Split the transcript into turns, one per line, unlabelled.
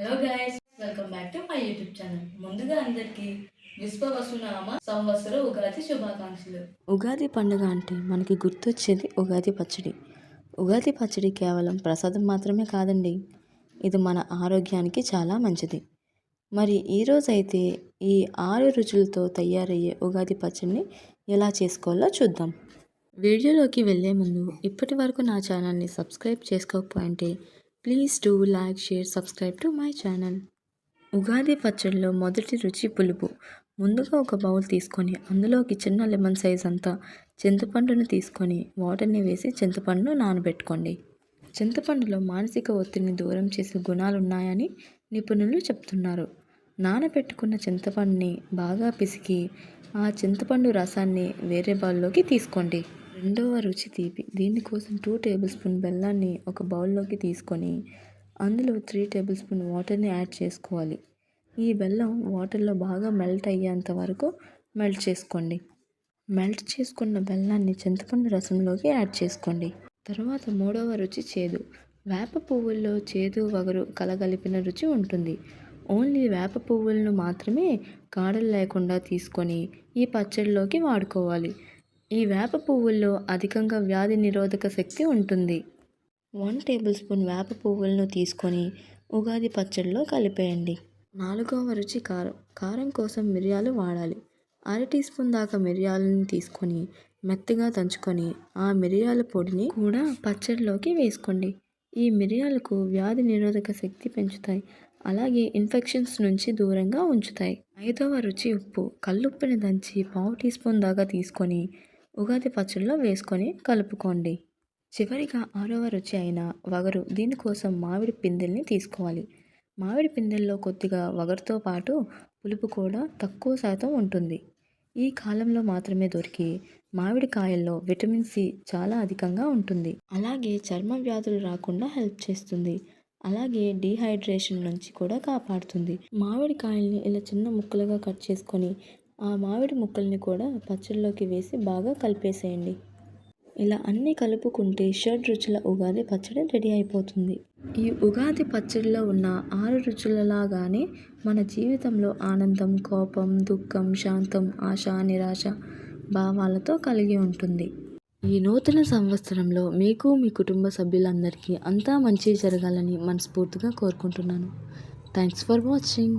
Hello guys, welcome back to my YouTube channel. ముందుగా అందరికీ విశ్వవసునామ సంవత్సర ఉగాది శుభాకాంక్షలు.
ఉగాది పండుగ అంటే మనకి గుర్తొచ్చేది ఉగాది పచ్చడి. ఉగాది పచ్చడి కేవలం ప్రసాదం మాత్రమే కాదండి, ఇది మన ఆరోగ్యానికి చాలా మంచిది. మరి ఈరోజైతే ఈ 6 రుచులతో తయారయ్యే ఉగాది పచ్చడిని ఎలా చేసుకోవాలో చూద్దాం. వీడియోలోకి వెళ్ళే ముందు ఇప్పటి వరకు నా ఛానల్ని సబ్స్క్రైబ్ చేసుకోకపోయింటే please do like, share, subscribe to my channel. Ugadi పచ్చడిలో మొదటి రుచి పులుపు. ముందుగా ఒక బౌల్ తీసుకొని అందులోకి చిన్న లెమన్ సైజ్ అంతా చింతపండును తీసుకొని వాటర్ని వేసి చింతపండును నానబెట్టుకోండి. చింతపండులో మానసిక ఒత్తిడిని దూరం చేసే గుణాలు ఉన్నాయని నిపుణులు చెప్తున్నారు. నానబెట్టుకున్న చింతపండుని బాగా పిసికి ఆ చింతపండు రసాన్ని వేరే బౌల్లోకి తీసుకోండి. రెండవ రుచి తీపి. దీనికోసం 2 టేబుల్ స్పూన్ బెల్లాన్ని ఒక బౌల్లోకి తీసుకొని అందులో 3 టేబుల్ స్పూన్ వాటర్ని యాడ్ చేసుకోవాలి. ఈ బెల్లం వాటర్లో బాగా మెల్ట్ అయ్యేంత వరకు మెల్ట్ చేసుకోండి. మెల్ట్ చేసుకున్న బెల్లాన్ని చింతపండు రసంలోకి యాడ్ చేసుకోండి. తర్వాత మూడవ రుచి చేదు. వేప పువ్వుల్లో చేదు వగరు కలగలిపిన రుచి ఉంటుంది. ఓన్లీ వేప పువ్వులను మాత్రమే కాడలు లేకుండా తీసుకొని ఈ పచ్చడిలోకి వాడుకోవాలి. ఈ వేప పువ్వుల్లో అధికంగా వ్యాధి నిరోధక శక్తి ఉంటుంది. 1 టేబుల్ స్పూన్ వేప పువ్వులను తీసుకొని ఉగాది పచ్చడిలో కలిపేయండి. నాలుగవ రుచి కారం. కారం కోసం మిరియాలు వాడాలి. 1/2 టీ స్పూన్ దాకా మిరియాలను తీసుకొని మెత్తగా దంచుకొని ఆ మిరియాల పొడిని కూడా పచ్చడిలోకి వేసుకోండి. ఈ మిరియాలకు వ్యాధి నిరోధక శక్తి పెంచుతాయి, అలాగే ఇన్ఫెక్షన్స్ నుంచి దూరంగా ఉంచుతాయి. 5వ రుచి ఉప్పు. కల్లుప్పుని దంచి 1/2 టీ స్పూన్ దాకా తీసుకొని ఉగాది పచ్చడిలో వేసుకొని కలుపుకోండి. చివరిగా 6వ రుచి అయిన వగరు. దీనికోసం మామిడి పిందెల్ని తీసుకోవాలి. మామిడి పిందెల్లో కొద్దిగా వగరుతో పాటు పులుపు కూడా తక్కువ శాతం ఉంటుంది. ఈ కాలంలో మాత్రమే దొరికి మామిడి కాయల్లో విటమిన్ సి చాలా అధికంగా ఉంటుంది. అలాగే చర్మ వ్యాధులు రాకుండా హెల్ప్ చేస్తుంది. అలాగే డీహైడ్రేషన్ నుంచి కూడా కాపాడుతుంది. మామిడి కాయల్ని ఇలా చిన్న ముక్కలుగా కట్ చేసుకొని ఆ మామిడి ముక్కల్ని కూడా పచ్చడిలోకి వేసి బాగా కలిపేసేయండి. ఇలా అన్నీ కలుపుకుంటే 6 రుచుల ఉగాది పచ్చడి రెడీ అయిపోతుంది. ఈ ఉగాది పచ్చడిలో ఉన్న 6 రుచులలాగానే మన జీవితంలో ఆనందం, కోపం, దుఃఖం, శాంతం, ఆశ, నిరాశ భావాలతో కలిగి ఉంటుంది. ఈ నూతన సంవత్సరంలో మీకు, మీ కుటుంబ సభ్యులందరికీ అంతా మంచి జరగాలని మనస్ఫూర్తిగా కోరుకుంటున్నాను. Thanks for watching.